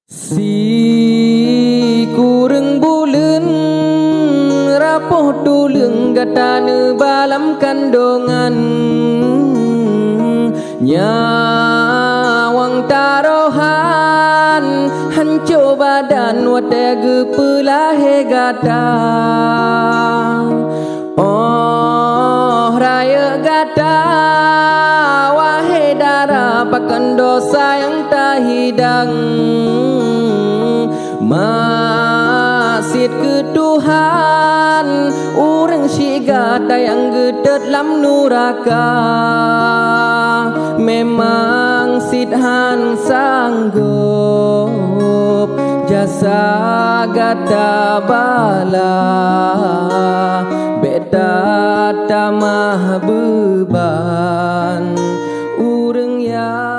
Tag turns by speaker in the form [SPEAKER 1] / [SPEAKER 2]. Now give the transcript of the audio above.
[SPEAKER 1] Si kurang bulan rapoh tulung gatane balam kandongan nyawang tarohan hancur badan watege pelahe gata oh raya gata wahai dara pakan dosa yang tak hidang Masjid ke Tuhan Urang syiga tayang gedet lam nuraka Memang sidhan sanggup Jasa gata bala Beta tamah beban Urang ya